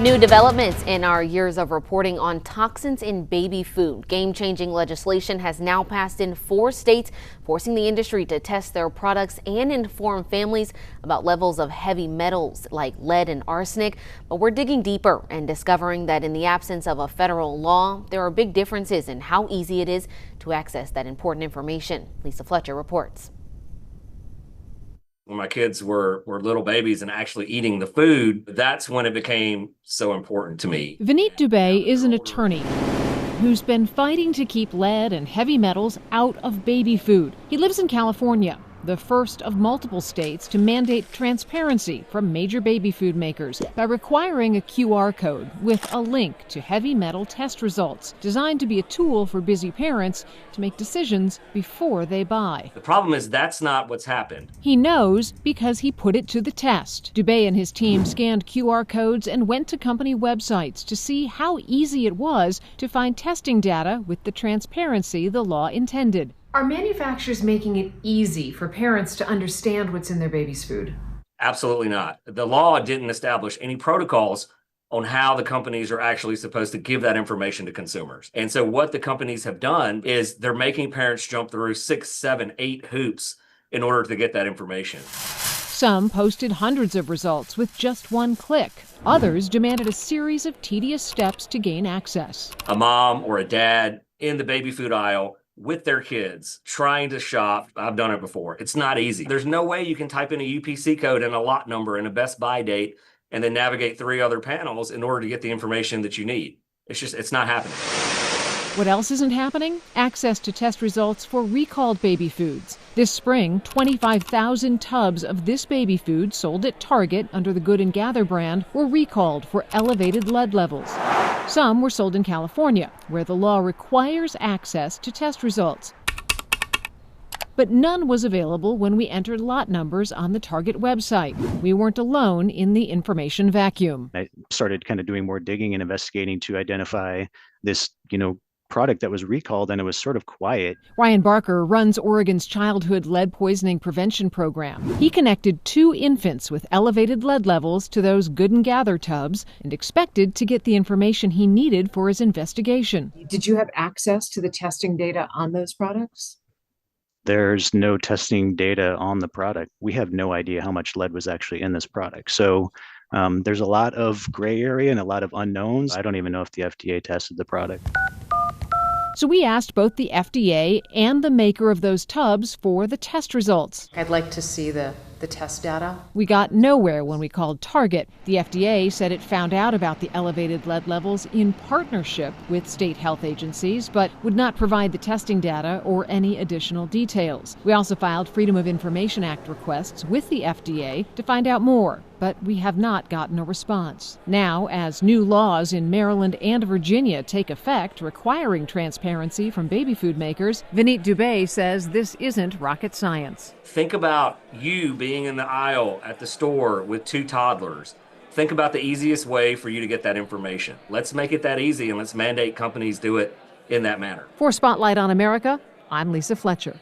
New developments in our years of reporting on toxins in baby food. Game-changing legislation has now passed in 4 states, forcing the industry to test their products and inform families about levels of heavy metals like lead and arsenic. But we're digging deeper and discovering that in the absence of a federal law, there are big differences in how easy it is to access that important information. Lisa Fletcher reports. When my kids were little babies and actually eating the food, that's when it became so important to me. Vineet Dubey is an attorney who's been fighting to keep lead and heavy metals out of baby food. He lives in California, the first of multiple states to mandate transparency from major baby food makers by requiring a QR code with a link to heavy metal test results, designed to be a tool for busy parents to make decisions before they buy. The problem is that's not what's happened. He knows because he put it to the test. Dubey and his team scanned QR codes and went to company websites to see how easy it was to find testing data with the transparency the law intended. Are manufacturers making it easy for parents to understand what's in their baby's food? Absolutely not. The law didn't establish any protocols on how the companies are actually supposed to give that information to consumers. And so what the companies have done is they're making parents jump through 6, 7, 8 hoops in order to get that information. Some posted hundreds of results with just one click. Others demanded a series of tedious steps to gain access. A mom or a dad in the baby food aisle with their kids trying to shop. I've done it before. It's not easy. There's no way you can type in a UPC code and a lot number and a best buy date and then navigate 3 other panels in order to get the information that you need. It's not happening. What else isn't happening? Access to test results for recalled baby foods. This spring, 25,000 tubs of this baby food sold at Target under the Good and Gather brand were recalled for elevated lead levels. Some were sold in California, where the law requires access to test results. But none was available when we entered lot numbers on the Target website. We weren't alone in the information vacuum. I started kind of doing more digging and investigating to identify this, product that was recalled, and it was sort of quiet. Ryan Barker runs Oregon's childhood lead poisoning prevention program. He connected 2 infants with elevated lead levels to those Good and Gather tubs and expected to get the information he needed for his investigation. Did you have access to the testing data on those products? There's no testing data on the product. We have no idea how much lead was actually in this product. So there's a lot of gray area and a lot of unknowns. I don't even know if the FDA tested the product. So we asked both the FDA and the maker of those tubs for the test results. I'd like to see the test data. We got nowhere when we called Target. The FDA said it found out about the elevated lead levels in partnership with state health agencies, but would not provide the testing data or any additional details. We also filed Freedom of Information Act requests with the FDA to find out more, but we have not gotten a response. Now, as new laws in Maryland and Virginia take effect requiring transparency from baby food makers, Vineet Dubey says this isn't rocket science. Think about you being in the aisle at the store with 2 toddlers. Think about the easiest way for you to get that information. Let's make it that easy and let's mandate companies do it in that manner. For Spotlight on America, I'm Lisa Fletcher.